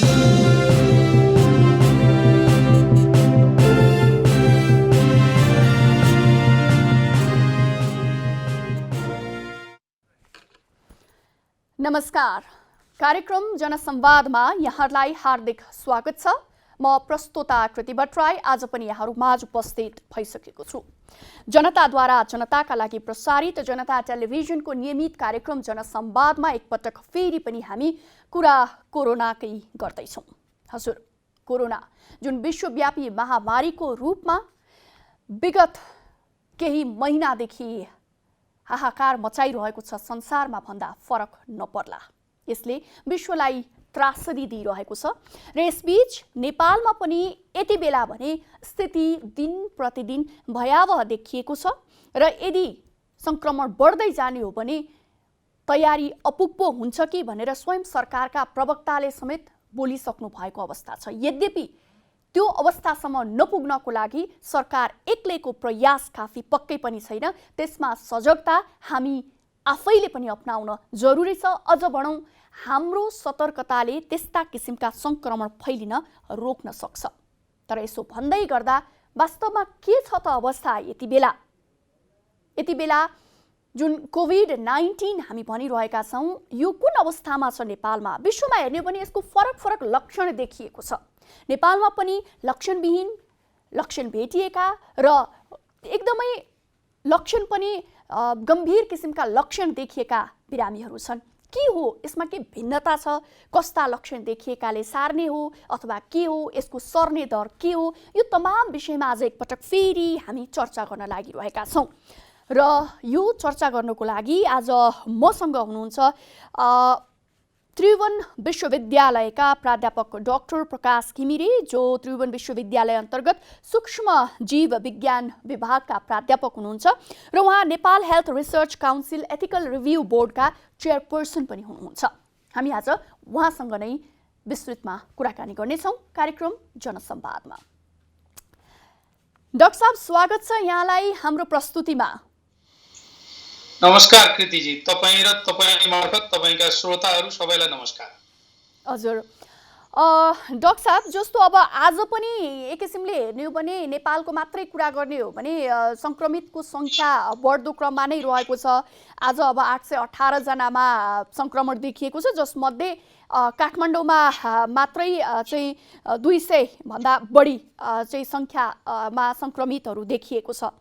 नमस्कार, कार्यक्रम जनसंवादमा यहाँहरूलाई हार्दिक स्वागत छ। म प्रस्तोता कृति भट्टराई आज पनि यहाँहरू माझ उपस्थित भइसकेको छु। जनताद्वारा जनताका लागि प्रसारित जनता टेलिभिजनको नियमित कार्यक्रम जनसंवादमा एकपटक फेरि पनि हामी कुरा कोरोनाकै गर्दैछौँ। हजुर, कोरोना जुन विश्वव्यापी महामारीको रूपमा विगत केही महिनादेखि हाहाकार मचाइरहेको छ संसारमा भन्दा फरक नपर्ला। यसले विश्वलाई त्रासदी दिइरहेको छ र यसबीच नेपालमा पनि यति बेला भने स्थिति दिन प्रतिदिन भयावह देखिएको छ र यदि संक्रमण बढ्दै जाने हो भने तयारी अपुग्दो हुन्छ कि भनेर स्वयं सरकारका प्रवक्ताले समेत बोलिसक्नु भएको अवस्था छ। यद्यपि त्यो अवस्थासम्म नपुग्नको लागि सरकार एक्लैको प्रयास काफी पक्कै पनि छैन। त्यसमा सजगता हामी आफैले पनि अपनाउन जरुरी छ। अझ भनौँ हाम्रो सतर्कताले त्यस्ता किसिमका संक्रमण फैलिन रोक्न सक्छ। तर यसो भन्दै गर्दा वास्तवमा के छ त अवस्था यति बेला जुन कोभिड-19 हामी भनिरहेका छौँ, यो कुन अवस्थामा छ नेपालमा? विश्वमा हेर्ने हो भने यसको फरक लक्षण देखिएको छ। नेपालमा पनि लक्षणविहीन, लक्षण भेटिएका र एकदमै लक्षण पनि गम्भीर किसिमका लक्षण देखिएका बिरामीहरू छन्। के हो यसमा? के भिन्नता छ? कस्ता लक्षण देखिएकाले सार्ने हो अथवा के हो? यसको सर्ने दर के हो? यो तमाम विषयमा आज एकपटक फेरि हामी चर्चा गर्न लागिरहेका छौँ। र यो चर्चा गर्नको लागि आज मसँग हुनुहुन्छ त्रिभुवन विश्वविद्यालयका प्राध्यापक डाक्टर प्रकाश घिमिरे, जो त्रिभुवन विश्वविद्यालय अन्तर्गत सूक्ष्म जीव विज्ञान विभागका प्राध्यापक हुनुहुन्छ र उहाँ Nepal health research council ethical review बोर्डका चेयरपर्सन पनि हुनुहुन्छ। हामी आज उहाँसँग नै विस्तृतमा कुराकानी गर्नेछौँ कार्यक्रम जनसंवादमा। डाक्टर साहब, स्वागत छ यहाँलाई हाम्रो प्रस्तुतिमा। नमस्कार कृतिजी, तपाईँ र तपाईँ मार्फत तपाईका श्रोताहरू सबैलाई नमस्कार। हजुर डाक्टर साहब, जस्तो अब आज पनि एक किसिमले हेर्ने हो भने नेपालको मात्रै कुरा गर्ने हो भने संक्रमितको संख्या बढ्दो क्रममा नै रहेको छ। आज अब 818 जनामा संक्रमण देखिएको छ, जसमध्ये काठमाडौँमा मात्रै चाहिँ 200 भन्दा बढी चाहिँ संख्यामा संक्रमितहरू देखिएको छ।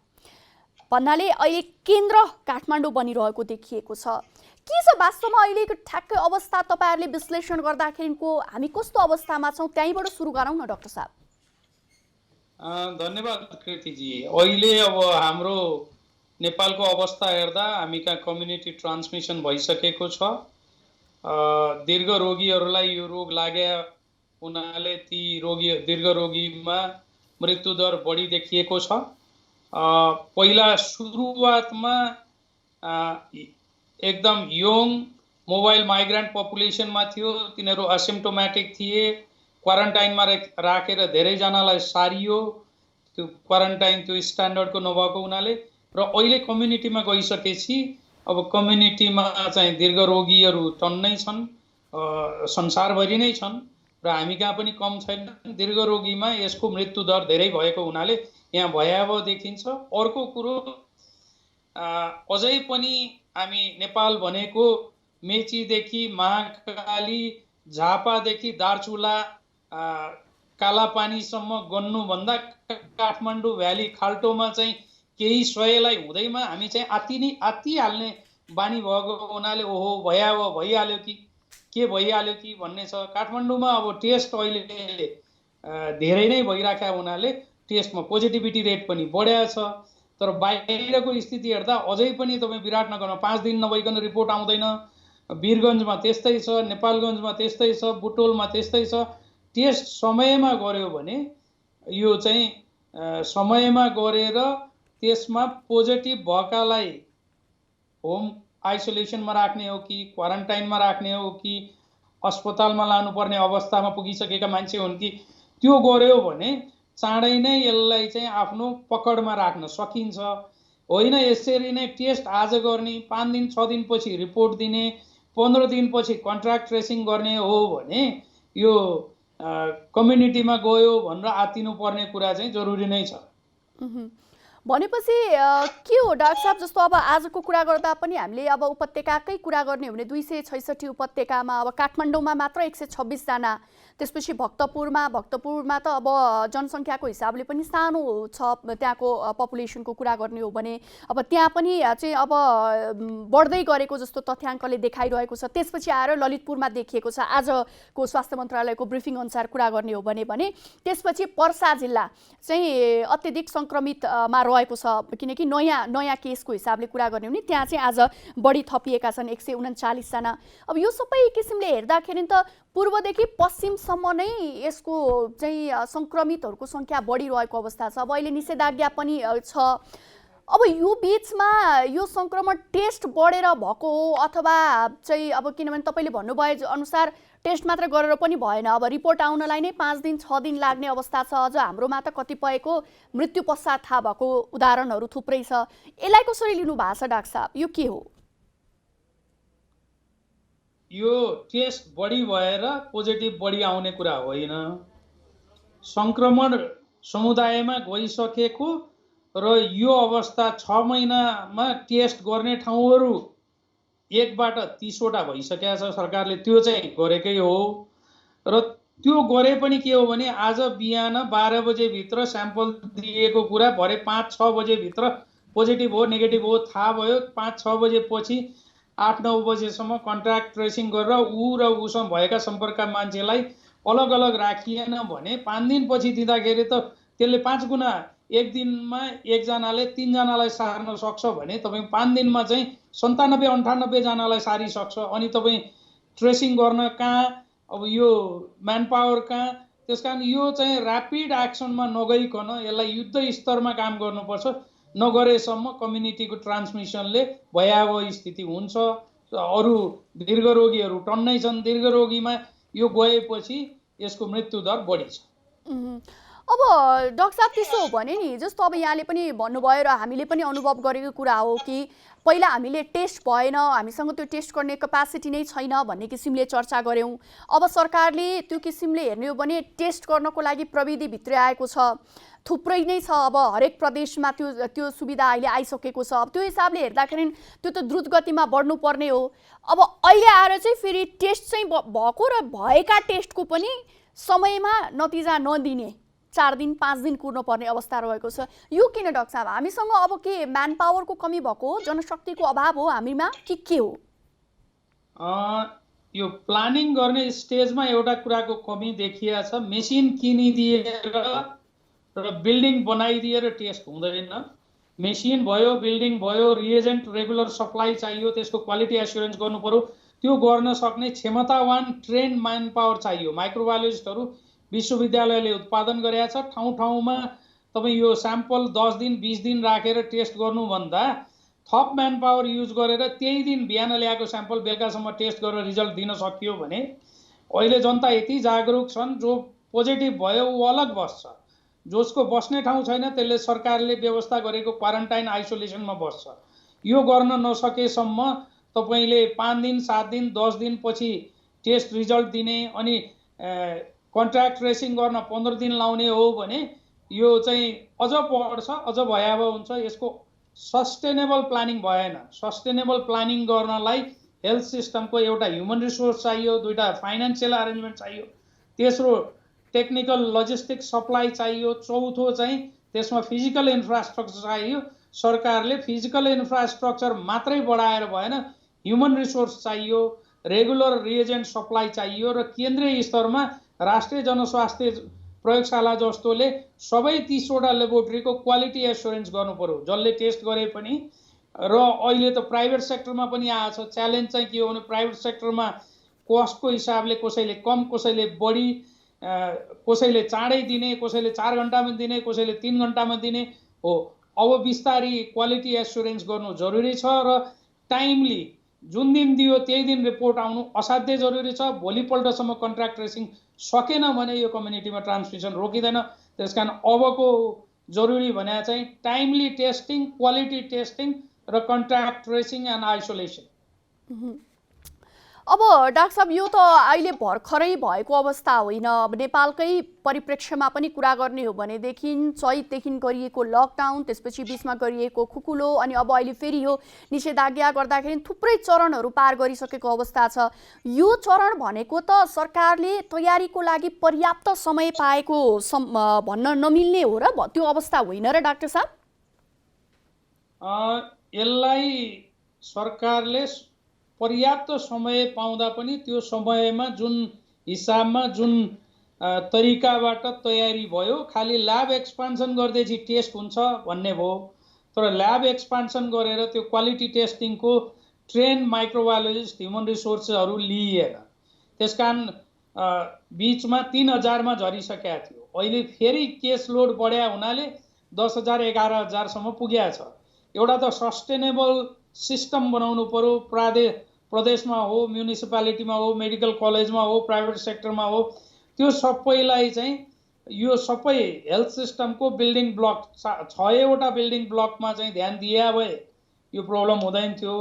भन्नाले अहिले केन्द्र काठमाडौँ बनिरहेको देखिएको छ। के छ वास्तवमा अहिलेको ठ्याक्कै अवस्था? तपाईहरुले विश्लेषण गर्दाखेरिको हामी कस्तो अवस्थामा छौँ, त्यहीबाट सुरु गरौँ न डाक्टर साहब। धन्यवाद कृतिजी। अहिले अब हाम्रो नेपालको अवस्था हेर्दा हामी कहाँ कम्युनिटी ट्रान्समिसन भइसकेको छ। दीर्घ रोगीहरूलाई यो रोग लागे हुनाले ती दीर्घ रोगीमा मृत्युदर बढी देखिएको छ। पहिला सुरुवातमा एकदम यङ मोबाइल माइग्रेन्ट पपुलेसनमा थियो, तिनीहरू असिम्टोमेटिक थिए, क्वारेन्टाइनमा राखेर धेरैजनालाई सारियो। त्यो क्वारेन्टाइन त्यो स्ट्यान्डर्डको नभएको हुनाले र अहिले कम्युनिटीमा गइसकेपछि अब कम्युनिटीमा चाहिँ दीर्घ रोगीहरू टन्नै छन्, संसारभरि नै छन् र हामी कहाँ पनि कम छैन। दीर्घ रोगीमा यसको मृत्युदर धेरै भएको हुनाले यहाँ भयावह देखिन्छ। अर्को कुरो, अझै पनि हामी नेपाल भनेको मेचीदेखि महाकाली, झापादेखि दार्चुला, कालापानीसम्म गन्नुभन्दा काठमाडौँ भ्याली खाल्टोमा चाहिँ केही सयलाई हुँदैमा हामी चाहिँ आत्तिहाल्ने बानी भएको हुनाले ओहो भयावह भइहाल्यो कि के भइहाल्यो कि भन्ने छ। काठमाडौँमा अब टेस्ट अहिले धेरै नै भइराखेको हुनाले टेस्टमा पोजिटिभिटी रेट पनि बढेको छ। तर बाहिरको स्थिति हेर्दा अझै पनि तपाईँ विराटनगरमा 5 दिन नभइकन रिपोर्ट आउँदैन, वीरगञ्जमा त्यस्तै छ, नेपालगञ्जमा त्यस्तै छ, बुटोलमा त्यस्तै छ। टेस्ट समयमा गर्यो भने यो चाहिँ समयमा गरेर त्यसमा पोजिटिभ भएकालाई होम आइसोलेसनमा राख्ने हो कि क्वारेन्टाइनमा राख्ने हो कि अस्पतालमा लानुपर्ने अवस्थामा पुगिसकेका मान्छे हुन् कि त्यो गर्यो भने चाँडै नै यसलाई चाहिँ आफ्नो पकडमा राख्न सकिन्छ। होइन यसरी नै टेस्ट आज गर्ने, 5 दिन 6 दिनपछि रिपोर्ट दिने, 15 दिनपछि कन्ट्र्याक्ट ट्रेसिङ गर्ने हो भने यो कम्युनिटीमा गयो भनेर आत्तिनुपर्ने कुरा चाहिँ जरुरी नै छ। भनेपछि के हो डाक्टर साहब, जस्तो अब आजको कुरा गर्दा पनि हामीले अब उपत्यकाकै कुरा गर्ने हो भने 266 उपत्यकामा अब काठमाडौँमा मात्र 126 जना, त्यसपछि भक्तपुरमा त अब जनसङ्ख्याको हिसाबले पनि सानो छ, त्यहाँको पपुलेसनको कुरा गर्ने हो भने अब त्यहाँ पनि चाहिँ अब बढ्दै गरेको जस्तो तथ्याङ्कले देखाइरहेको छ। त्यसपछि आएर ललितपुरमा देखिएको छ, आजको स्वास्थ्य मन्त्रालयको ब्रिफिङ अनुसार कुरा गर्ने हो भने त्यसपछि पर्सा जिल्ला चाहिँ अत्यधिक सङ्क्रमितमा रहेको छ, किनकि नयाँ केसको हिसाबले कुरा गर्ने हो भने त्यहाँ चाहिँ आज बढी थपिएका छन् 139 जना। अब यो सबै किसिमले हेर्दाखेरि त पूर्वदेखि पश्चिमसम्म नै यसको चाहिँ सङ्क्रमितहरूको सङ्ख्या बढिरहेको अवस्था छ। अब अहिले निषेधाज्ञा पनि छ। अब यो बिचमा यो सङ्क्रमण टेस्ट बढेर भएको हो अथवा चाहिँ अब किनभने तपाईँले भन्नुभए अनुसार टेस्ट मात्र गरेर पनि भएन, अब रिपोर्ट आउनलाई नै 5 दिन 6 दिन लाग्ने अवस्था छ। अझ हाम्रोमा त कतिपयको मृत्यु पश्चात थाहा भएको उदाहरणहरू थुप्रै छ। यसलाई कसरी लिनु भएको छ डाक्टर साहब, यो के हो? यो टेस्ट बढी भएर पोजिटिभ बढी आउने कुरा होइन। सङ्क्रमण समुदायमा गइसकेको र यो अवस्था 6 महिनामा टेस्ट गर्ने ठाउँहरू 1बाट 30वटा भइसकेको छ। सरकारले त्यो चाहिँ गरेकै हो। र त्यो गरे पनि के हो भने आज बिहान 12 बजेभित्र स्याम्पल दिएको कुरा भरे 5-6 बजेभित्र पोजिटिभ हो नेगेटिभ हो थाहा भयो। 5-6 बजेपछि 8-9 बजेसम्म कन्ट्याक्ट ट्रेसिङ गरेर ऊ र उसँग भएका सम्पर्कका मान्छेलाई अलग अलग राखिएन भने 5 दिनपछि दिँदाखेरि त त्यसले 5 गुणा, एक दिनमा एकजनाले 3 जनालाई सार्न सक्छ भने तपाईँ 5 दिनमा चाहिँ 97-98 जनालाई सारिसक्छ। अनि तपाईँ ट्रेसिङ गर्न कहाँ, अब यो म्यान पावर कहाँ? त्यसकारण यो चाहिँ ऱ्यापिड एक्सनमा नगइकन यसलाई युद्ध स्तरमा काम गर्नुपर्छ। नगरेसम्म कम्युनिटीको ट्रान्समिसनले भयावह स्थिति हुन्छ। अरू दीर्घरोगीहरू टन्नै छन्। दीर्घरोगीमा यो गएपछि यसको मृत्युदर बढी छ। अब डाक्टर साहब त्यसो हो भने नि, जस्तो अब यहाँले पनि भन्नुभयो र हामीले पनि अनुभव गरेको कुरा हो कि पहिला हामीले टेस्ट भएन, हामीसँग त्यो टेस्ट गर्ने क्यापासिटी नै छैन भन्ने किसिमले चर्चा गऱ्यौँ। अब सरकारले त्यो किसिमले हेर्ने हो भने टेस्ट गर्नको लागि प्रविधि भित्रै आएको छ, थुप्रै नै छ। अब हरेक प्रदेशमा त्यो सुविधा अहिले आइसकेको छ। अब त्यो हिसाबले हेर्दाखेरि त्यो त द्रुत गतिमा बढ्नुपर्ने हो। अब अहिले आएर चाहिँ फेरि टेस्ट चाहिँ भएको र भएका टेस्टको पनि समयमा नतिजा नदिने, 4 दिन 5 दिन कुर्नु पर्ने अवस्था रहेको छ। यो किन डाक्टर साहब? हामीसँग अब के म्यान पावरको कमी भएको हो, जनशक्तिको अभाव हो हामीमा, के हो? यो प्लानिङ गर्ने स्टेजमा एउटा कुराको कमी देखिया छ। मेसिन किनिदिएर र बिल्डिङ बनाइदिएर टेस्ट हुँदैन। मेसिन भयो, बिल्डिङ भयो, रिएजेन्ट रेगुलर सप्लाई चाहियो, त्यसको क्वालिटी एस्युरेन्स गर्नु पर्यो। त्यो गर्न सक्ने क्षमतावान ट्रेन्ड म्यान पावर चाहियो। माइक्रोबायोलोजिस्टहरू विश्वविद्यालयले उत्पादन गरेका छ। ठाउँ ठाउँमा तपाईँ यो स्याम्पल 10 दिन 20 दिन राखेर टेस्ट गर्नुभन्दा थप म्यान पावर युज गरेर त्यही दिन बिहान ल्याएको स्याम्पल बेलुकासम्म टेस्ट गरेर रिजल्ट दिन सकियो भने अहिले जनता यति जागरुक छन्। जो पोजिटिभ भयो ऊ अलग बस्छ, जसको बस्ने ठाउँ छैन त्यसले सरकारले व्यवस्था गरेको क्वारेन्टाइन आइसोलेसनमा बस्छ। यो गर्न नसकेसम्म तपाईँले 5 दिन 7 दिन 10 दिन पछि टेस्ट रिजल्ट दिने अनि कन्ट्याक्ट ट्रेसिङ गर्न 15 दिन लाउने हो भने यो चाहिँ अझ बढ्छ, अझ भयावह हुन्छ। यसको सस्टेनेबल प्लानिङ भएन। सस्टेनेबल प्लानिङ गर्नलाई हेल्थ सिस्टमको एउटा ह्युमन रिसोर्स चाहियो, 2टा फाइनेन्सियल अरेन्जमेन्ट चाहियो, तेस्रो टेक्निकल लजिस्टिक सप्लाई चाहियो, चौथो चाहिँ त्यसमा फिजिकल इन्फ्रास्ट्रक्चर चाहियो। सरकारले फिजिकल इन्फ्रास्ट्रक्चर मात्रै बढाएर भएन, ह्युमन रिसोर्स चाहियो, रेगुलर रिएजेन्ट सप्लाई चाहियो र केन्द्रीय स्तरमा राष्ट्रिय जनस्वास्थ्य प्रयोगशाला जस्तोले सबै 30वटा लेबोरेटरीको क्वालिटी एस्योरेन्स गर्नु पर्यो, जसले टेस्ट गरे पनि। र अहिले त प्राइभेट सेक्टरमा पनि आएको छ। च्यालेन्ज चाहिँ के हो भने प्राइभेट सेक्टरमा कस्टको हिसाबले कसैले कम, कसैले बढी, कसैले चाँडै दिने, कसैले 4 घन्टामा दिने, कसैले 3 घन्टामा दिने हो। अब बिस्तारी क्वालिटी एस्योरेन्स गर्नु जरुरी छ र टाइमली जुन दिन दियो त्यही दिन रिपोर्ट आउनु असाध्यै जरुरी छ। भोलिपल्टसम्म कन्ट्याक्ट ट्रेसिङ सकेन भने यो कम्युनिटीमा ट्रान्समिसन रोकिँदैन। त्यसकारण अबको जरुरी भने चाहिँ टाइमली टेस्टिङ, क्वालिटी टेस्टिङ र कन्ट्याक्ट ट्रेसिङ एन्ड आइसोलेसन। अब डाक्टर साहब यो त अहिले भर्खरै भएको अवस्था होइन। अब नेपालकै परिप्रेक्ष्यमा पनि कुरा गर्ने हो भनेदेखि चैतदेखि गरिएको लकडाउन, त्यसपछि बिचमा गरिएको खुकुलो, अनि अब अहिले फेरि यो निषेधाज्ञा गर्दाखेरि थुप्रै चरणहरू पार गरिसकेको अवस्था छ। यो चरण भनेको त सरकारले तयारीको लागि पर्याप्त समय पाएको भन्न नमिल्ने हो र त्यो अवस्था होइन र डाक्टर साहब? यसलाई सरकारले पर्याप्त समय पाउँदा पनि त्यो समयमा जुन हिसाबमा जुन तरिकाबाट तयारी भयो, खालि ल्याब एक्सपान्सन गर्दैछ टेस्ट हुन्छ भन्ने भयो, तर ल्याब एक्सपान्सन गरेर त्यो क्वालिटी टेस्टिङको ट्रेन माइक्रोबायोलोजिस्ट ह्युमन रिसोर्सहरू लिइएन। त्यसकारण बिचमा 3000मा झरिसकेका थियो। अहिले फेरि केस लोड बढ्या हुनाले 10,000 11,000सम्म पुगेको छ। एउटा त सस्टेनेबल सिस्टम बनाउनु पर्यो, प्रदेशमा हो, म्युनिसिपालिटीमा हो, मेडिकल कलेजमा हो, प्राइभेट सेक्टरमा हो, त्यो सबैलाई चाहिँ यो सबै हेल्थ सिस्टमको बिल्डिङ ब्लक 6वटा बिल्डिङ ब्लकमा चाहिँ ध्यान दिए भए यो प्रब्लम हुँदैन थियो।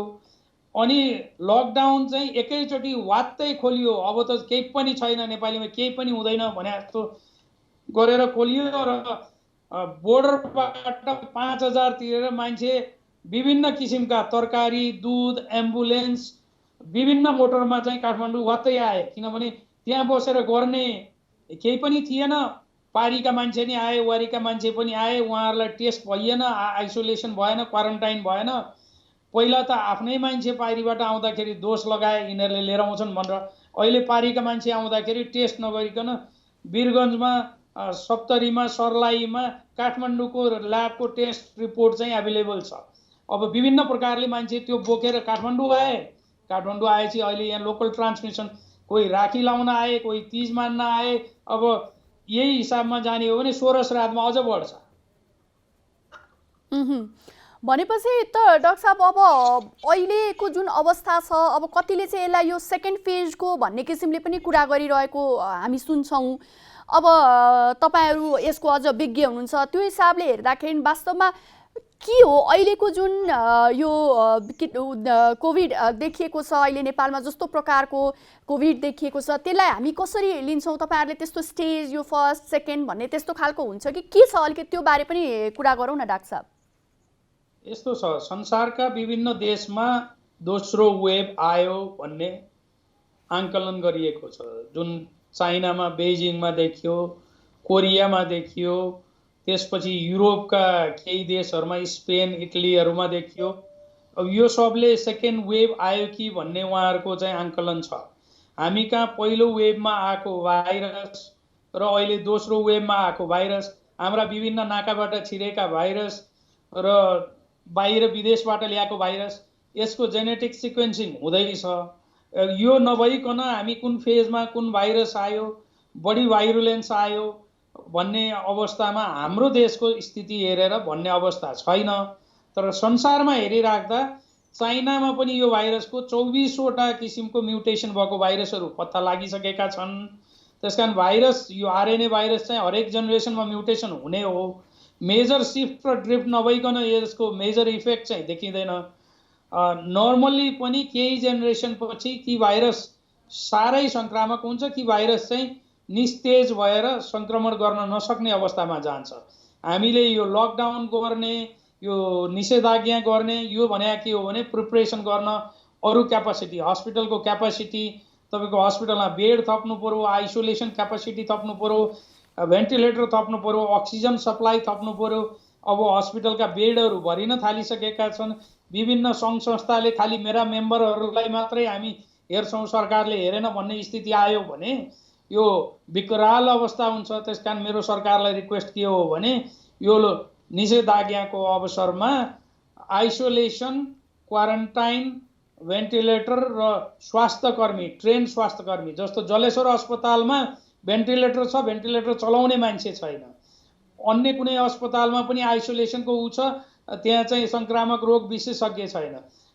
अनि लकडाउन चाहिँ एकैचोटि वात्तै खोलियो, अब त केही पनि छैन, नेपालीमा केही पनि हुँदैन भने जस्तो गरेर खोलियो र बोर्डरबाट 5,000 तिरेर मान्छे विभिन्न किसिमका तरकारी, दूध, एम्बुलेन्स विभिन्न मोटरमा चाहिँ काठमाडौँ वात्तै आए। किनभने त्यहाँ बसेर गर्ने केही पनि थिएन। पारीका मान्छे नि आए, वारीका मान्छे पनि आए, उहाँहरूलाई टेस्ट भइएन, आइसोलेसन भएन, क्वारेन्टाइन भएन। पहिला त आफ्नै मान्छे पारीबाट आउँदाखेरि दोष लगाए यिनीहरूले लिएर आउँछन् भनेर। अहिले पारीका मान्छे आउँदाखेरि टेस्ट नगरिकन वीरगञ्जमा, सप्तरीमा, सर्लाहीमा काठमाडौँको ल्याबको टेस्ट रिपोर्ट चाहिँ एभाइलेबल छ। अब विभिन्न प्रकारले मान्छे त्यो बोकेर काठमाडौँ आए। काठमाडौँ आएपछि अहिले यहाँ लोकल ट्रान्समिसन, कोही राखी लाउन आए, कोही तीज मान्न आए। अब यही हिसाबमा जाने हो भने 16 श्राद्धमा अझ बढ्छ। भनेपछि त डाक्टर साहब अब अहिलेको जुन अवस्था छ, अब कतिले चाहिँ यसलाई यो सेकेन्ड फेजको भन्ने किसिमले पनि कुरा गरिरहेको हामी सुन्छौँ। अब तपाईहरू यसको अझ विज्ञ हुनुहुन्छ, त्यो हिसाबले हेर्दाखेरि वास्तवमा के हो अहिलेको जुन यो कोभिड देखिएको छ, अहिले नेपालमा जस्तो प्रकारको कोभिड देखिएको छ, त्यसलाई हामी कसरी लिन्छौँ? तपाईँहरूले त्यस्तो स्टेज, यो फर्स्ट सेकेन्ड भन्ने त्यस्तो खालको हुन्छ कि के छ? अलिकति त्यो बारे पनि कुरा गरौँ न डाक्टर साहब। यस्तो छ, संसारका विभिन्न देशमा दोस्रो वेभ आयो भन्ने आंकलन गरिएको छ। जुन चाइनामा बेजिङमा देखियो, कोरियामा देखियो, त्यसपछि युरोपका केही देशहरूमा, स्पेन, इटलीहरूमा देखियो। अब यो सबले सेकेन्ड वेभ आयो कि भन्ने उहाँहरूको चाहिँ आंकलन छ। हामी कहाँ पहिलो वेभमा आएको भाइरस र अहिले दोस्रो वेभमा आएको भाइरस, हाम्रा विभिन्न नाकाबाट छिरेका भाइरस र बाहिर विदेशबाट ल्याएको भाइरस, यसको जेनेटिक सिक्वेन्सिङ हुँदैछ। यो नभइकन हामी कुन फेजमा कुन भाइरस आयो, बढी भाइरुलेन्स आयो भन्ने अवस्थामा हाम्रो देशको स्थिति हेरेर भन्ने अवस्था छैन। तर संसारमा हेरिराख्दा चाइनामा पनि यो भाइरसको 24वटा किसिमको म्युटेसन भएको भाइरसहरू पत्ता लागिसकेका छन्। त्यसकारण भाइरस, यो आरएनए भाइरस चाहिँ हरेक जेनेरेसनमा म्युटेसन हुने हो। मेजर सिफ्ट र ड्रिफ्ट नभइकन यसको मेजर इफेक्ट चाहिँ देखिँदैन। नर्मल्ली पनि केही जेनेरेसन पछि कि भाइरस साह्रै सङ्क्रामक हुन्छ कि भाइरस चाहिँ निस्तेज भएर सङ्क्रमण गर्न नसक्ने अवस्थामा जान्छ। हामीले यो लकडाउन गर्ने, यो निषेधाज्ञा गर्ने, यो भने के हो भने प्रिपरेसन गर्न अरू क्यापासिटी, हस्पिटलको क्यापासिटी, तपाईँको हस्पिटलमा बेड थप्नु पर्यो, आइसोलेसन क्यापासिटी थप्नु पर्यो, भेन्टिलेटर थप्नु पर्यो, अक्सिजन सप्लाई थप्नु पर्यो। अब हस्पिटलका बेडहरू भरिन थालिसकेका छन्। विभिन्न सङ्घ संस्थाले खालि मेरा मेम्बरहरूलाई मात्रै हामी हेर्छौँ, सरकारले हेरेन भन्ने स्थिति आयो भने यो विकराल अवस्था हुन्छ। त्यसकारण मेरो सरकारलाई रिक्वेस्ट के हो भने यो निषेधाज्ञाको अवसरमा आइसोलेसन, क्वारेन्टाइन, भेन्टिलेटर र स्वास्थ्यकर्मी, ट्रेन स्वास्थ्यकर्मी, जस्तो जलेश्वर अस्पतालमा भेन्टिलेटर छ, भेन्टिलेटर चलाउने मान्छे छैन। अन्य कुनै अस्पतालमा पनि आइसोलेसनको ऊ छ, त्यहाँ चाहिँ सङ्क्रामक रोग विशेषज्ञ छैन।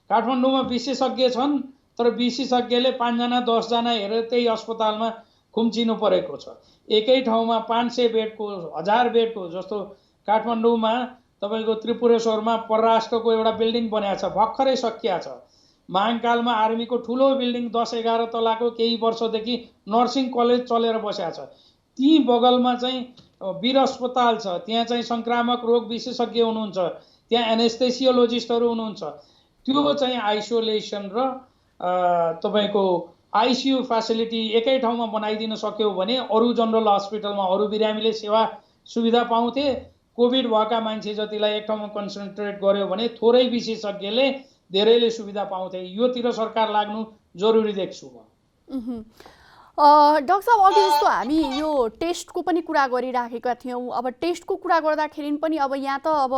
काठमाडौँमा विशेषज्ञ छन्, तर विशेषज्ञले 5 जना 10 जना हेरेर त्यही अस्पतालमा खुम्चिनु परेको छ। एकै ठाउँमा 500 बेडको, 1000 बेडको, जस्तो काठमाडौँमा तपाईँको त्रिपुरेश्वरमा परराष्ट्रको एउटा बिल्डिङ बनाएको छ, भर्खरै सकिया छ। महाकालमा आर्मीको ठुलो बिल्डिङ 10-11 तलाको केही वर्षदेखि नर्सिङ कलेज चलेर बसेको छ। ती बगलमा चाहिँ वीर अस्पताल छ, त्यहाँ चाहिँ संक्रामक रोग विशेषज्ञ हुनुहुन्छ, त्यहाँ एनेस्थेसियोलोजिस्टहरू हुनुहुन्छ। त्यो चाहिँ आइसोलेसन र तपाईँको आइसियु फेसिलिटी एकै ठाउँमा बनाइदिन सक्यो भने अरू जनरल हस्पिटलमा अरू बिरामीले सेवा सुविधा पाउँथे। कोभिड भएका मान्छे जतिलाई एक ठाउँमा कन्सन्ट्रेट गर्यो भने थोरै विशेषज्ञले धेरैले सुविधा पाउँथे। योतिर सरकार लाग्नु जरुरी देख्छु म। डाक्टर साहब, अघि जस्तो हामी यो टेस्टको पनि कुरा गरिराखेका थियौँ। अब टेस्टको कुरा गर्दाखेरि पनि अब यहाँ त अब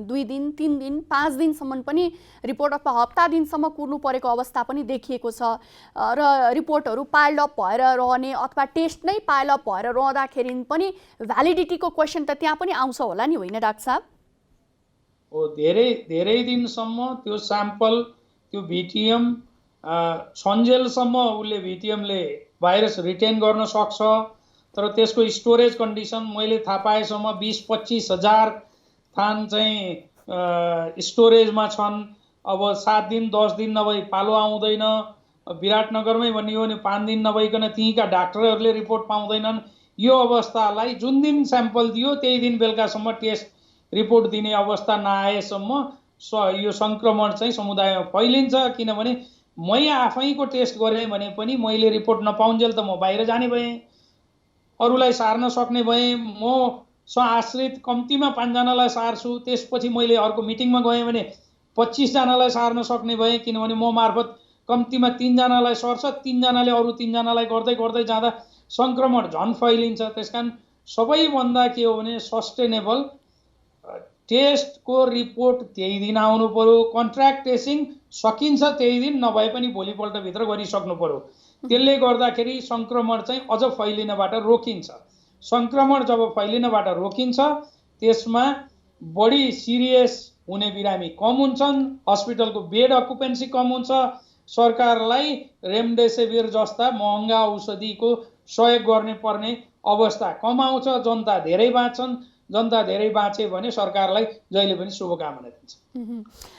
2 दिन 3 दिन 5 दिनसम्म पनि रिपोर्ट अथवा हप्ता दिनसम्म कुर्नु परेको अवस्था पनि देखिएको छ र रिपोर्टहरू पाइल अप भएर रहने अथवा टेस्ट नै पाइल अप भएर रहँदाखेरि पनि भ्यालिडिटीको क्वेसन त त्यहाँ पनि आउँछ होला नि, होइन डाक्टर साहब? हो, धेरै दिनसम्म त्यो स्याम्पल, त्यो भिटिएम सन्जेलसम्म उसले भिटिएमले भाइरस रिटेन गर्न सक्छ। तर त्यसको स्टोरेज कन्डिसन मैले थाहा पाएसम्म 20-25 हजार थान चाहिँ स्टोरेजमा छन्। अब 7 दिन 10 दिन नभई पालो आउँदैन। विराटनगरमै भनियो भने 5 दिन नभइकन त्यहीँका डाक्टरहरूले रिपोर्ट पाउँदैनन्। यो अवस्थालाई जुन दिन स्याम्पल दियो त्यही दिन बेलुकासम्म टेस्ट रिपोर्ट दिने अवस्था नआएसम्म यो सङ्क्रमण चाहिँ समुदायमा फैलिन्छ। किनभने मै आफैको टेस्ट गरेँ भने पनि मैले रिपोर्ट नपाउन्जेल त म बाहिर जाने भएँ, अरूलाई सार्न सक्ने भएँ। म आश्रित कम्तीमा 5 जनालाई सार्छु, त्यसपछि मैले अर्को मिटिङमा गएँ भने 25 जनालाई सार्न सक्ने भएँ। किनभने म मार्फत कम्तीमा 3 जनालाई सर्छ, 3 जनाले अरू 3 जनालाई गर्दै गर्दै जाँदा सङ्क्रमण झन् फैलिन्छ। त्यसकारण सबैभन्दा के हो भने सस्टेनेबल टेस्टको रिपोर्ट त्यही दिन आउनु पर्यो। कन्ट्र्याक्ट टेस्टिङ सकिन्छ त्यही दिन, नभए पनि भोलिपल्टभित्र गरिसक्नु पर्यो। त्यसले गर्दाखेरि सङ्क्रमण चाहिँ अझ फैलिनबाट रोकिन्छ। सङ्क्रमण जब फैलिनबाट रोकिन्छ त्यसमा बढी सिरियस हुने बिरामी कम हुन्छन्, हस्पिटलको बेड अकुपेन्सी कम हुन्छ, सरकारलाई रेमडेसिभिर जस्ता महँगा औषधिको सहयोग गर्ने पर्ने अवस्था कम आउँछ, जनता धेरै बाँच्छन्। जनता धेरै बाँचे भने सरकारलाई जहिले पनि शुभकामना दिन्छ।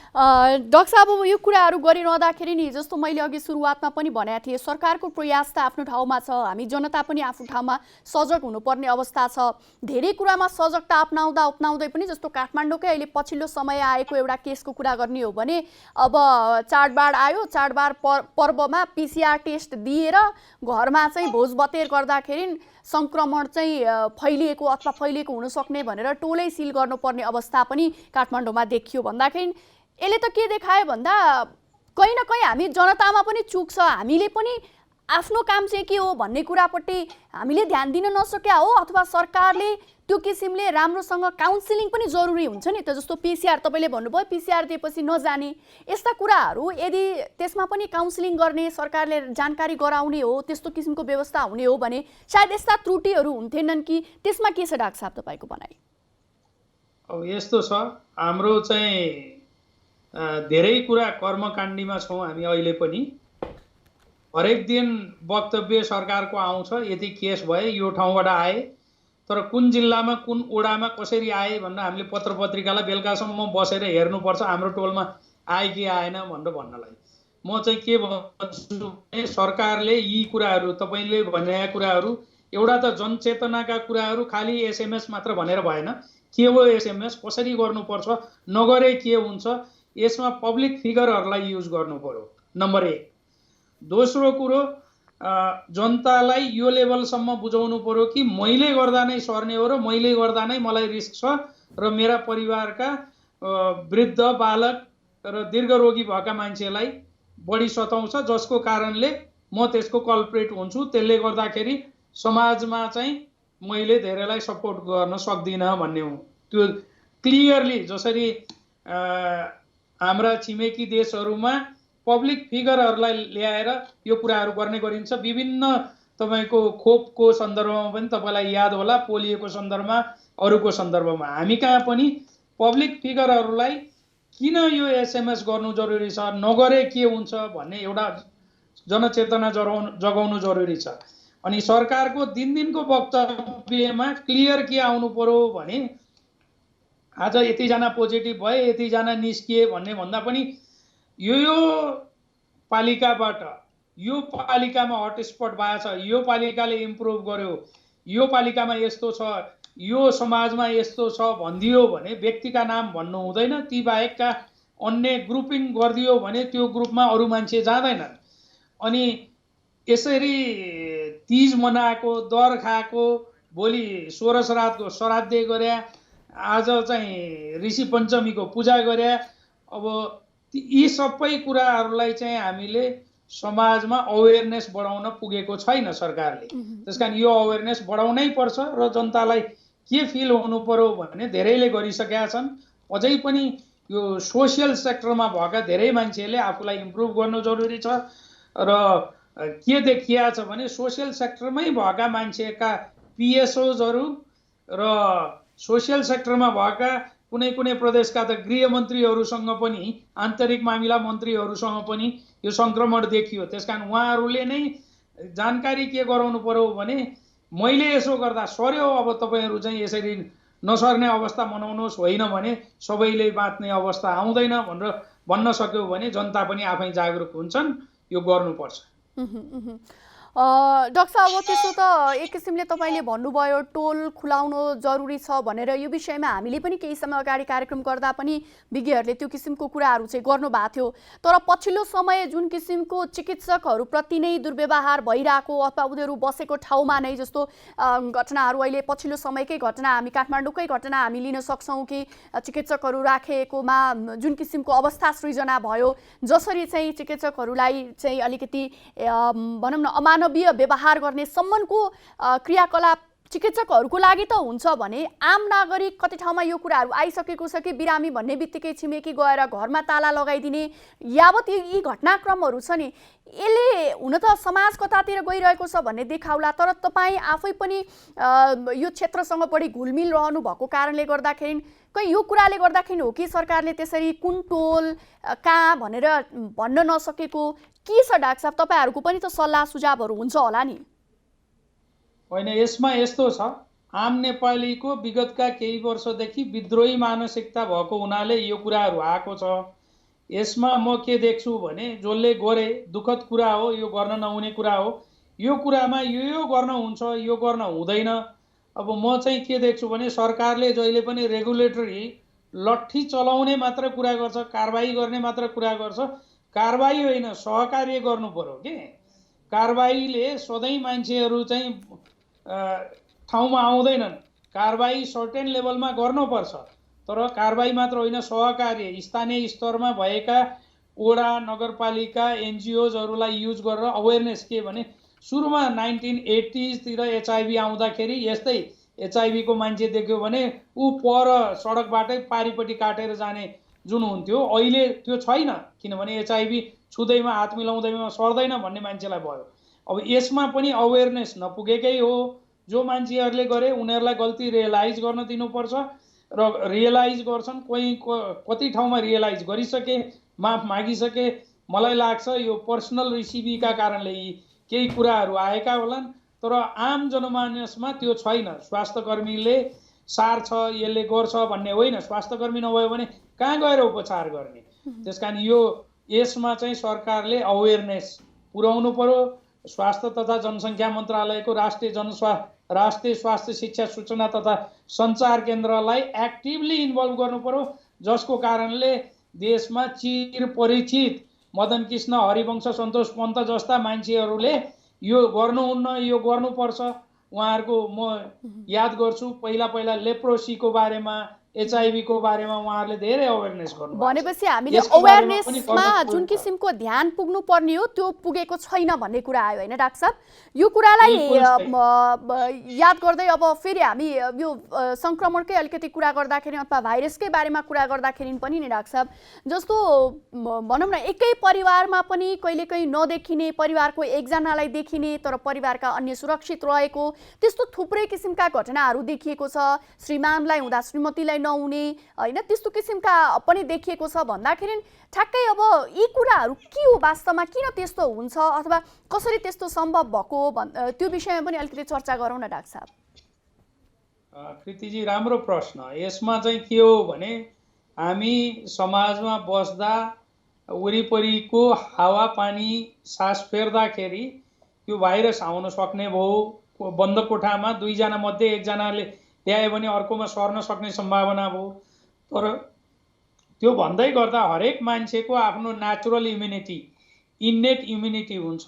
डाक्टर साहब, अब यो कुराहरू गरिरहँदाखेरि नि जस्तो मैले अघि सुरुवातमा पनि भनेको थिएँ, सरकारको प्रयास त आफ्नो ठाउँमा छ, हामी जनता पनि आफ्नो ठाउँमा सजग हुनुपर्ने अवस्था छ। धेरै कुरामा सजगता अपनाउँदै पनि जस्तो काठमाडौँकै अहिले पछिल्लो समय आएको एउटा केसको कुरा गर्ने हो भने अब चाडबाड आयो, चाडबाड पर्वमा पिसिआर टेस्ट दिएर घरमा चाहिँ भोज बतेर गर्दाखेरि सङ्क्रमण चाहिँ फैलिएको अथवा फैलिएको हुनसक्ने भनेर टोलै सिल गर्नुपर्ने अवस्था पनि काठमाडौँमा देखियो भन्दाखेरि यसले त के देखायो भन्दा कहीँ न कहीँ हामी जनतामा पनि चुक छ। हामीले पनि आफ्नो काम चाहिँ के हो भन्ने कुरापट्टि हामीले ध्यान दिन नसक्या हो, अथवा सरकारले त्यो किसिमले राम्रोसँग काउन्सिलिङ पनि जरुरी हुन्छ नि त। जस्तो पिसिआर तपाईँले भन्नुभयो, पिसिआर दिएपछि नजाने, यस्ता कुराहरू यदि त्यसमा पनि काउन्सिलिङ गर्ने, सरकारले जानकारी गराउने हो, त्यस्तो किसिमको व्यवस्था हुने हो भने सायद यस्ता त्रुटिहरू हुन्थेनन् कि? त्यसमा के छ डाक्टर साहब तपाईँको भनाइ? अब यस्तो छ, हाम्रो चाहिँ धेरै कुरा कर्मकाण्डीमा छौँ हामी अहिले पनि। हरेक दिन वक्तव्य सरकारको आउँछ, यति केस भए, यो ठाउँबाट आए, तर कुन जिल्लामा कुन ओडामा कसरी आए भनेर हामीले पत्र पत्रिकालाई बेलुकासम्म बसेर हेर्नुपर्छ हाम्रो टोलमा आए कि आएन भनेर भन्नलाई। म चाहिँ के भन्छु भने सरकारले यी कुराहरू, तपाईँले भनेका कुराहरू, एउटा त जनचेतनाका कुराहरू खालि एसएमएस मात्र भनेर भएन। के हो एसएमएस, कसरी गर्नुपर्छ, नगरे के हुन्छ, यसमा पब्लिक फिगरहरूलाई युज गर्नु पर्यो, नम्बर 1। दोस्रो कुरो, जनतालाई यो लेभलसम्म बुझाउनु पर्यो कि मैले गर्दा नै सर्ने हो र मैले गर्दा नै मलाई रिस्क छ र मेरा परिवारका वृद्ध, बालक र दीर्घरोगी भएका मान्छेलाई बढी सताउँछ, जसको कारणले म त्यसको कल्प्रेट हुन्छु। त्यसले गर्दाखेरि समाजमा चाहिँ मैले धेरैलाई सपोर्ट गर्न सक्दिनँ भन्ने हो। त्यो क्लियरली जसरी हाम्रा छिमेकी देशहरूमा पब्लिक फिगरहरूलाई ल्याएर यो कुराहरू गर्ने गरिन्छ। विभिन्न तपाईँको खोपको सन्दर्भमा पनि तपाईँलाई याद होला, पोलियोको सन्दर्भमा, अरूको सन्दर्भमा हामी कहाँ पनि पब्लिक फिगरहरूलाई किन यो एसएमएस गर्नु जरुरी छ, नगरे के हुन्छ भन्ने एउटा जनचेतना जगाउनु जरुरी छ। अनि सरकारको दिनको वक्तव्यमा क्लियर के आउनु पर्यो भने आज यतिजना पोजिटिभ भए, यतिजना निस्किए भन्ने भन्दा पनि यो पालिकाबाट यो पालिकामा हटस्पट भएको छ, यो पालिकाले इम्प्रुभ गर्यो, यो पालिकामा यस्तो छ, यो समाजमा यस्तो छ भनिदियो भने व्यक्तिका नाम भन्नु हुँदैन। ती बाहेकका अन्य ग्रुपिङ गरिदियो भने त्यो ग्रुपमा अरू मान्छे जाँदैनन्। अनि यसरी तीज मनाएको, दर खाएको, भोलि 16 श्राद्धको श्राद्धे गरे, आज चाहिँ ऋषि पञ्चमीको पूजा गरे, अब यी सबै कुराहरूलाई चाहिँ हामीले समाजमा अवेरनेस बढाउन पुगेको छैन सरकारले। त्यसकारण यो अवेरनेस बढाउनै पर्छ र जनतालाई के फिल हुनु पर्यो भने धेरैले गरिसकेका छन्। अझै पनि यो सोसियल सेक्टरमा भएका धेरै मान्छेले आफूलाई इम्प्रुभ गर्नु जरुरी छ। र के देखिया छ भने सोसियल सेक्टरमै भएका मान्छेका पिएसओजहरू र सोसियल सेक्टरमा भएका कुनै कुनै प्रदेशका त गृहमन्त्रीहरूसँग पनि, आन्तरिक मामिला मन्त्रीहरूसँग पनि यो सङ्क्रमण देखियो। त्यसकारण उहाँहरूले नै जानकारी के गराउनु पर्यो भने मैले यसो गर्दा सर्यो, अब तपाईँहरू चाहिँ यसरी नसर्ने अवस्था बनाउनुहोस्, होइन भने सबैले बाँच्ने अवस्था आउँदैन भनेर भन्न सक्यो भने जनता पनि आफै जागरुक हुन्छन्। यो गर्नुपर्छ। डाक्टर साहब, अब त्यसो त एक किसिमले तपाईँले भन्नुभयो टोल खुलाउनु जरुरी छ भनेर। यो विषयमा हामीले पनि केही समय अगाडि कार्यक्रम गर्दा पनि विज्ञहरूले त्यो किसिमको कुराहरू चाहिँ गर्नुभएको थियो। तर पछिल्लो समय जुन किसिमको चिकित्सकहरूप्रति नै दुर्व्यवहार भइरहेको अथवा उनीहरू बसेको ठाउँमा नै जस्तो घटनाहरू, अहिले पछिल्लो समयकै घटना, हामी काठमाडौँकै घटना हामी लिन सक्छौँ कि चिकित्सकहरू राखेकोमा जुन किसिमको अवस्था सृजना भयो, जसरी चाहिँ चिकित्सकहरूलाई चाहिँ अलिकति भनौँ न अमानवीय व्यवहार गर्ने सम्मको क्रियाकलाप चिकित्सकहरूको लागि त हुन्छ भने आम नागरिक कति ठाउँमा यो कुराहरू आइसकेको छ कि बिरामी भन्ने बित्तिकै छिमेकी गएर घरमा ताला लगाइदिने यावत यी घटनाक्रमहरू छ नि, यसले हुन त समाज कतातिर गइरहेको छ भन्ने देखाउला। तर तपाईँ आफै पनि यो क्षेत्रसँग बढी घुलमिल रहनु भएको कारणले गर्दाखेरि कहीँ यो कुराले गर्दाखेरि हो कि सरकारले त्यसरी कुन टोल कहाँ भनेर भन्न नसकेको के छ डाक्टर साहब? तपाईँहरूको पनि त सल्लाह सुझावहरू हुन्छ होला नि? होइन, यसमा यस्तो छ, आम नेपालीको विगतका केही वर्षदेखि विद्रोही मानसिकता भएको हुनाले यो कुराहरू आएको छ। यसमा म के देख्छु भने जसले गरे दुःखद कुरा हो, यो गर्न नहुने कुरा हो। यो कुरामा यो गर्न हुन्छ, यो गर्न हुँदैन। अब म चाहिँ के देख्छु भने सरकारले जहिले पनि रेगुलेटरी लट्ठी चलाउने मात्र कुरा गर्छ, कारबाही गर्ने मात्र कुरा गर्छ। कारबाही होइन, सहकार्य गर्नु पर्यो के। कारबाहीले सधैँ मान्छेहरू चाहिँ ठाउँमा आउँदैनन्। कारबाही सर्टेन लेभलमा गर्नुपर्छ, तर कारबाही मात्र होइन, सहकार्य स्थानीय स्तरमा भएका वडा नगरपालिका एनजिओजहरूलाई युज गरेर अवेरनेस के भने सुरुमा 1980s एचआइभी आउँदाखेरि यस्तै एचआइभीको मान्छे देख्यो भने ऊ पर सडकबाटै पारिपट्टि काटेर जाने जुन हुन्थ्यो, अहिले त्यो छैन। किनभने एचआइभी छुँदैमा हात मिलाउँदैमा सर्दैन भन्ने मान्छेलाई भयो। अब यसमा पनि अवेरनेस नपुगेकै हो। जो मान्छेहरूले गरे उनीहरूलाई गल्ती रियलाइज गर्न दिनुपर्छ र रियलाइज गर्छन्। कोही कति ठाउँमा रियलाइज गरिसके, माफ मागिसके। मलाई लाग्छ यो पर्सनल रिसिभीका कारणले यी केही कुराहरू आएका होलान्, तर आम जनमानसमा त्यो छैन। स्वास्थ्यकर्मीले सार्छ, यसले गर्छ भन्ने होइन। स्वास्थ्यकर्मी नभयो भने कहाँ गएर उपचार गर्ने? त्यसकारण यसमा चाहिँ सरकारले अवेरनेस पुर्याउनु पर्यो। स्वास्थ्य तथा जनसङ्ख्या मन्त्रालयको राष्ट्रिय स्वास्थ्य शिक्षा सूचना तथा सञ्चार केन्द्रलाई एक्टिभली इन्भल्भ गर्नु पर्यो, जसको कारणले देशमा चिर परिचित मदन कृष्ण हरिवंश सन्तोष पन्त जस्ता मान्छेहरूले यो गर्नुहुन्न, यो गर्नुपर्छ। उहाँहरूको म याद गर्छु पहिला लेप्रोसीको बारेमा, एचआइभीको बारेमा उहाँहरूले धेरै अवेरनेस गर्नु। भनेपछि हामीले अवेरनेसमा जुन किसिमको ध्यान पुग्नु पर्ने हो त्यो पुगेको छैन भन्ने कुरा आयो होइन डाक्टर साहब? यो कुरालाई याद गर्दै अब फेरि हामी यो सङ्क्रमणकै अलिकति कुरा गर्दाखेरि अथवा भाइरसकै बारेमा कुरा गर्दाखेरि पनि नि डाक्टर साहब, जस्तो भनौँ न एकै परिवारमा पनि कहिलेकाहीँ नदेखिने, परिवारको एकजनालाई देखिने तर परिवारका अन्य सुरक्षित रहेको, त्यस्तो थुप्रै किसिमका घटनाहरू देखिएको छ। श्रीमानलाई हुँदा श्रीमतीलाई नहुने होइन, त्यस्तो किसिमका पनि देखिएको छ भन्दाखेरि ठ्याक्कै अब यी कुराहरू के हो वास्तवमा, किन त्यस्तो हुन्छ अथवा कसरी त्यस्तो सम्भव भएको त्यो विषयमा पनि अलिकति चर्चा गरौँ न डाक्टर साहब। कृतिजी, राम्रो प्रश्न। यसमा चाहिँ के हो भने हामी समाजमा बस्दा वरिपरिको हावापानी सास फेर्दाखेरि त्यो भाइरस आउन सक्ने भयो। बन्द कोठामा 2 जना मध्ये 1 जनाले ल्यायो भने अर्कोमा सर्न सक्ने सम्भावना भयो। तर त्यो भन्दै गर्दा हरेक मान्छेको आफ्नो नेचुरल इम्युनिटी, इन्नेट इम्युनिटी हुन्छ।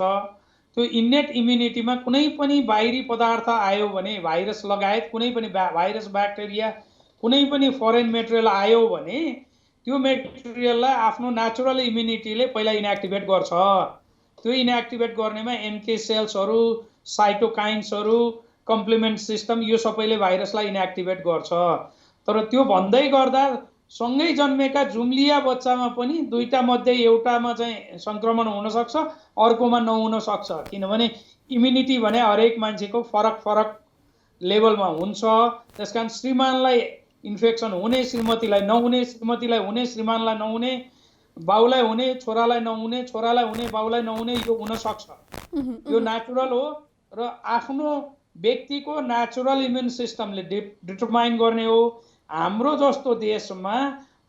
त्यो इन्नेट इम्युनिटीमा कुनै पनि बाहिरी पदार्थ आयो भने, भाइरस लगायत कुनै पनि भाइरस, ब्याक्टेरिया, कुनै पनि फरेन मेटेरियल आयो भने त्यो मेटेरियललाई आफ्नो नेचुरल इम्युनिटीले पहिला इनएक्टिभेट गर्छ। त्यो इनएक्टिभेट गर्नेमा एमके सेल्सहरू, साइटोकाइन्सहरू, कम्प्लिमेन्ट सिस्टम, यो सबैले भाइरसलाई इनएक्टिभेट गर्छ। तर त्यो भन्दै गर्दा सँगै जन्मेका जुम्लिया बच्चामा पनि 2टा मध्ये एउटामा चाहिँ संक्रमण हुन सक्छ, अर्कोमा नहुन सक्छ। किनभने इम्युनिटी भने हरेक मान्छेको फरक फरक लेभलमा हुन्छ। त्यसकारण श्रीमानलाई इन्फेक्सन हुने, श्रीमतीलाई नहुने, श्रीमतीलाई हुने, श्रीमानलाई नहुने, बाउलाई हुने, छोरालाई नहुने, छोरालाई हुने, बाउलाई नहुने, यो हुन सक्छ। यो नेचुरल हो र आफ्नो व्यक्तिको नेचुरल इम्युन सिस्टमले डिटरमाइन गर्ने हो। हाम्रो जस्तो देशमा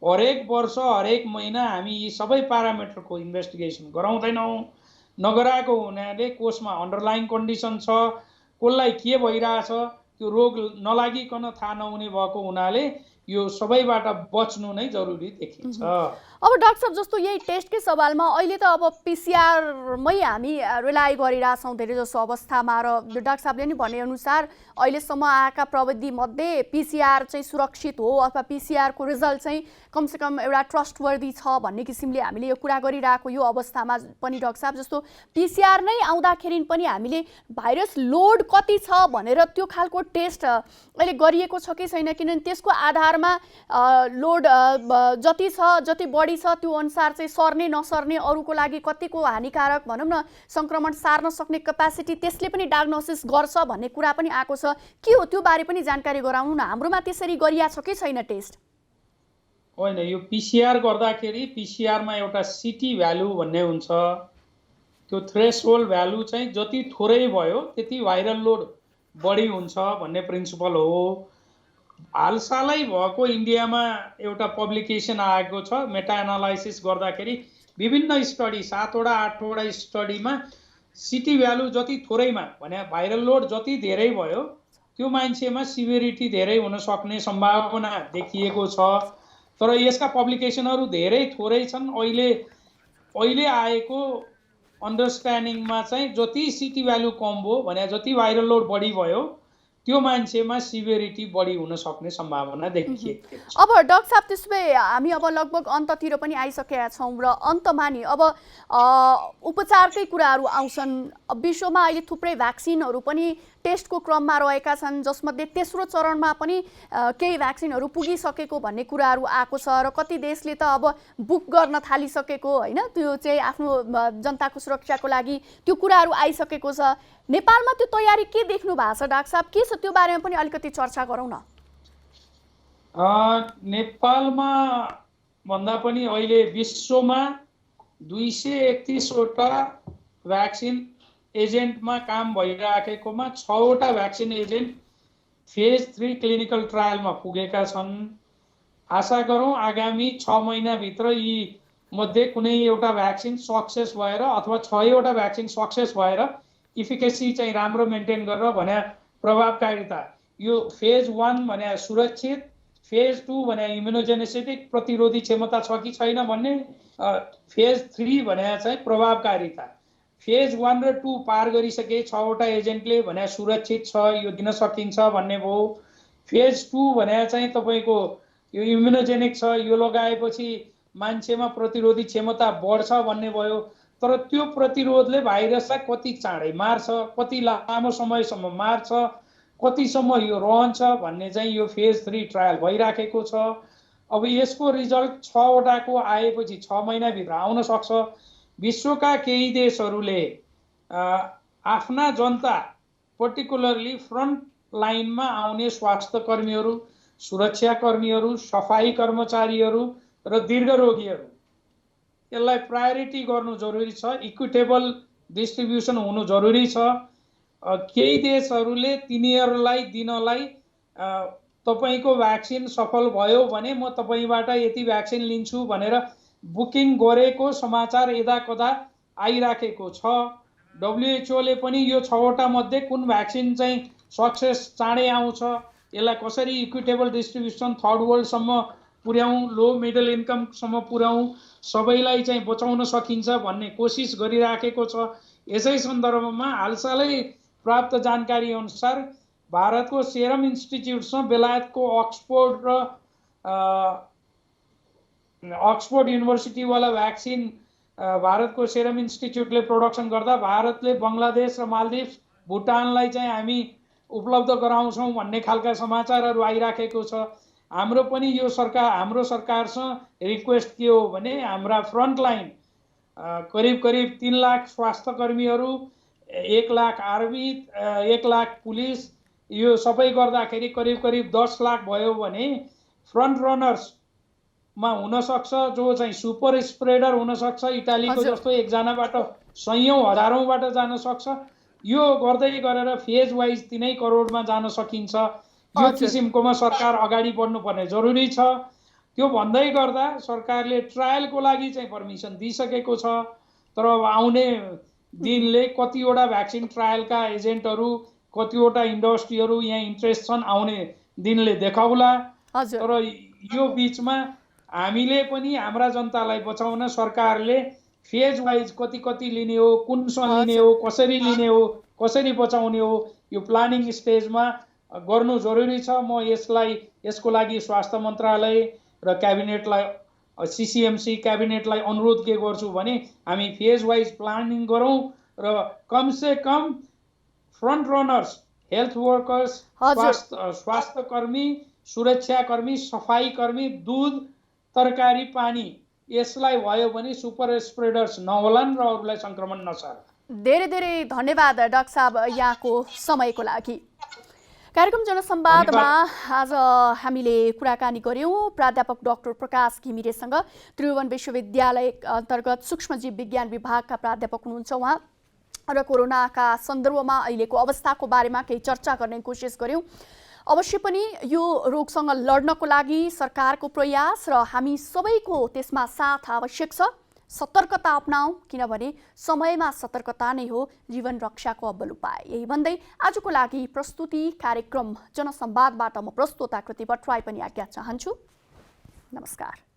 हरेक वर्ष हरेक महिना हामी यी सबै प्यारामिटरको इन्भेस्टिगेसन गराउँदैनौँ। नगराएको हुनाले कोषमा अन्डरलाइन कन्डिसन छ, कसलाई के भइरहेछ त्यो रोग नलागिकन थाहा नहुने भएको हुनाले यो सबैबाट बच्नु नै जरुरी देखिन्छ। अब डाक्टर साहब, जस्तो यही टेस्टकै सवालमा अहिले त अब पिसिआरमै हामी रिलाइ गरिरहेछौँ धेरै जसो अवस्थामा, र डाक्टर साहबले नि भनेअनुसार अहिलेसम्म आएका प्रविधिमध्ये पिसिआर चाहिँ सुरक्षित हो अथवा पिसिआरको रिजल्ट चाहिँ कमसेकम एउटा ट्रस्टवर्दी छ भन्ने किसिमले हामीले यो कुरा गरिरहेको यो अवस्थामा पनि डाक्टर साहब, जस्तो पिसिआर नै आउँदाखेरि पनि हामीले भाइरस लोड कति छ भनेर त्यो खालको टेस्ट अहिले गरिएको छ कि छैन? किनभने त्यसको आधारमा लोड जति छ, जति बढी छ, त्यो अनुसार चाहिँ सर्ने नसर्ने, अरूको लागि कतिको हानिकारक भनौँ न संक्रमण सार्न सक्ने क्यापासिटी त्यसले पनि डायग्नोसिस गर्छ भन्ने कुरा पनि आएको छ। के हो त्यो बारे पनि जानकारी गराउनु न। हाम्रोमा त्यसरी गरिया छ कि छैन टेस्ट? होइन, यो पिसिआर गर्दाखेरि पिसिआरमा एउटा सिटी भ्यालु भन्ने हुन्छ। त्यो थ्रेसहोल्ड भ्यालु चाहिँ जति थोरै भयो त्यति भाइरल लोड बढी हुन्छ भन्ने प्रिन्सिपल हो। हालसालै भएको इन्डियामा एउटा पब्लिकेसन आएको छ, मेटा एनालाइसिस गर्दाखेरि विभिन्न स्टडी 7वटा 8वटा स्टडीमा सिटी भ्यालु जति थोरैमा भने भाइरल लोड जति धेरै भयो त्यो मान्छेमा सिभिरिटी धेरै हुन सक्ने सम्भावना देखिएको छ। तर यसका पब्लिकेसनहरू धेरै थोरै छन्। अहिले आएको अन्डरस्ट्यान्डिङमा चाहिँ जति सिटी भ्यालु कम भयो भने, जति भाइरल लोड बढी भयो त्यो मान्छेमा सिभिरिटी बढी हुन सक्ने सम्भावना देखिएको छ। अब डाक्टर साहब, त्यसो भए हामी अब लगभग अन्ततिर पनि आइसकेका छौँ र अन्तमा नि अब उपचारकै कुराहरू आउँछन्। विश्वमा अहिले थुप्रै भ्याक्सिनहरू पनि टेस्टको क्रममा रहेका छन्, जसमध्ये तेस्रो चरणमा पनि केही भ्याक्सिनहरू पुगिसकेको भन्ने कुराहरू आएको छ र कति देशले त अब बुक गर्न थालिसकेको, होइन, त्यो चाहिँ आफ्नो जनताको सुरक्षाको लागि त्यो कुराहरू आइसकेको छ। नेपालमा त्यो तयारी के देख्नु भएको छ डाक्टर साहब? के छ त्यो बारेमा पनि अलिकति चर्चा गरौँ न। नेपालमा भन्दा पनि अहिले विश्वमा 231वटा भ्याक्सिन एजेन्टमा काम भइराखेकोमा 6वटा भ्याक्सिन एजेन्ट फेज 3 क्लिनिकल ट्रायलमा पुगेका छन्। आशा गरौँ आगामी 6 महिनाभित्र यी मध्ये कुनै एउटा भ्याक्सिन सक्सेस भएर अथवा 6वटा भ्याक्सिन सक्सेस भएर इफिकेसी चाहिँ राम्रो मेन्टेन गरेर भने प्रभावकारिता, यो फेज 1 भने सुरक्षित, फेज 2 भने इम्युनोजेनेसिटिक प्रतिरोधी क्षमता छ कि छैन भन्ने, फेज 3 भने चाहिँ प्रभावकारिता। फेज 1 र 2 पार गरिसके 6वटा एजेन्टले भने सुरक्षित छ, यो दिन सकिन्छ भन्ने भयो। फेज 2 भने चाहिँ तपाईँको यो इम्युनोजेनिक छ, यो लगाएपछि मान्छेमा प्रतिरोधी क्षमता बढ्छ भन्ने भयो। तर त्यो प्रतिरोधले भाइरसलाई कति चाँडै मार्छ, कति लामो समयसम्म मार्छ, कतिसम्म यो रहन्छ भन्ने चाहिँ यो फेज 3 ट्रायल भइराखेको छ। अब यसको रिजल्ट 6वटाको आएपछि 6 महिनाभित्र आउन सक्छ। विश्वका केही देशहरूले आफ्ना जनता, पर्टिकुलरली फ्रन्ट लाइनमा आउने स्वास्थ्य कर्मीहरू, सुरक्षाकर्मीहरू, सफाई कर्मचारीहरू र दीर्घरोगीहरू, यसलाई प्रायोरिटी गर्नु जरुरी छ। इक्विटेबल डिस्ट्रिब्युसन हुनु जरुरी छ। केही देशहरूले तिनीहरूलाई दिनलाई तपाईँको भ्याक्सिन सफल भयो भने म तपाईँबाट यति भ्याक्सिन लिन्छु भनेर बुकिङ गरेको समाचार यदाकदा आइराखेको छ। WHO ले पनि यो 6वटा मध्ये कुन भ्याक्सिन चाहिँ सक्सेस चाँडै आउँछ, यसलाई कसरी इक्विटेबल डिस्ट्रिब्युसन थर्ड वर्ल्डसम्म पुर्याउँ, लो मिडल इन्कमसम्म पुर्याउँ, सबैलाई चाहिँ बचाउन सकिन्छ भन्ने कोसिस गरिराखेको छ। यसै सन्दर्भमा हालसालै प्राप्त जानकारी अनुसार भारतको सेरम इन्स्टिच्युटसँग बेलायतको अक्सफोर्ड युनिभर्सिटीवाला भ्याक्सिन भारतको सेरम इन्स्टिच्युटले प्रोडक्सन गर्दा भारतले बङ्गलादेश र मालदिप्स भुटानलाई चाहिँ हामी उपलब्ध गराउँछौँ भन्ने खालका समाचारहरू आइराखेको छ। हाम्रो सरकारसँग रिक्वेस्ट के हो भने हाम्रा फ्रन्टलाइन करिब 3 लाख स्वास्थ्य कर्मीहरू, 1 लाख आर्मी, 1 लाख पुलिस, यो सबै गर्दाखेरि करिब 10 लाख भयो भने फ्रन्ट रनर्समा हुनसक्छ, जो चाहिँ सुपर स्प्रेडर हुनसक्छ। इटालीको जस्तो एकजनाबाट सयौं हजारौंबाट जान सक्छ। यो गर्दै गरेर फेज वाइज 3 करोडमा जान सकिन्छ। यो किसिमकोमा सरकार अगाडि बढ्नुपर्ने जरुरी छ। त्यो भन्दै गर्दा सरकारले ट्रायलको लागि चाहिँ पर्मिसन दिइसकेको छ, तर आउने दिनले कतिवटा भ्याक्सिन ट्रायलका एजेन्टहरू, कतिवटा इन्डस्ट्रीहरू यहाँ इन्ट्रेस्ट छन्, आउने दिनले देखाउला। तर यो बीचमा हामीले पनि हाम्रा जनतालाई बचाउन सरकारले फेज वाइज कति लिने हो, कुन सँग लिने हो, कसरी लिने हो, कसरी बचाउने हो, यो प्लानिङ स्टेजमा गर्नु जरुरी छ। म यसको लागि स्वास्थ्य मन्त्रालय र क्याबिनेटलाई, CCMC क्याबिनेटलाई अनुरोध के गर्छु भने हामी फेज वाइज प्लानिङ गरौँ र कमसे कम फ्रन्ट रनर्स, हेल्थ वर्कर्स, स्वास्थ्य कर्मी, सुरक्षा कर्मी, सफाई कर्मी, दूध, तरकारी, पानी, यसलाई भयो भने सुपर स्प्रेडर्स नहोलान् र अरूलाई संक्रमण नसर्ला। धेरै धन्यवाद डाक्टर साहब यहाँको समयको लागि। कार्यक्रम जनसंवादमा आज हामीले कुराकानी गर्यौं प्राध्यापक डाक्टर प्रकाश घिमिरेसँग। त्रिभुवन विश्वविद्यालय अन्तर्गत सूक्ष्मजीव विज्ञान विभागका प्राध्यापक हुनुहुन्छ उहाँ, र कोरोनाका सन्दर्भमा अहिलेको अवस्थाको बारेमा केही चर्चा गर्ने कोसिस गर्यौं। अवश्य पनि यो रोगसँग लड्नको लागि सरकारको प्रयास र हामी सबैको त्यसमा साथ आवश्यक छ। सतर्कता अपनाऊ, किनभने समयमा सतर्कता नै हो जीवन रक्षाको अब्बल उपाय। यही भन्दै आजको लागि प्रस्तुति कार्यक्रम जनसंवादबाट म प्रस्तोता कृति भट्टराई पनि आज्ञा चाहन्छु। नमस्कार।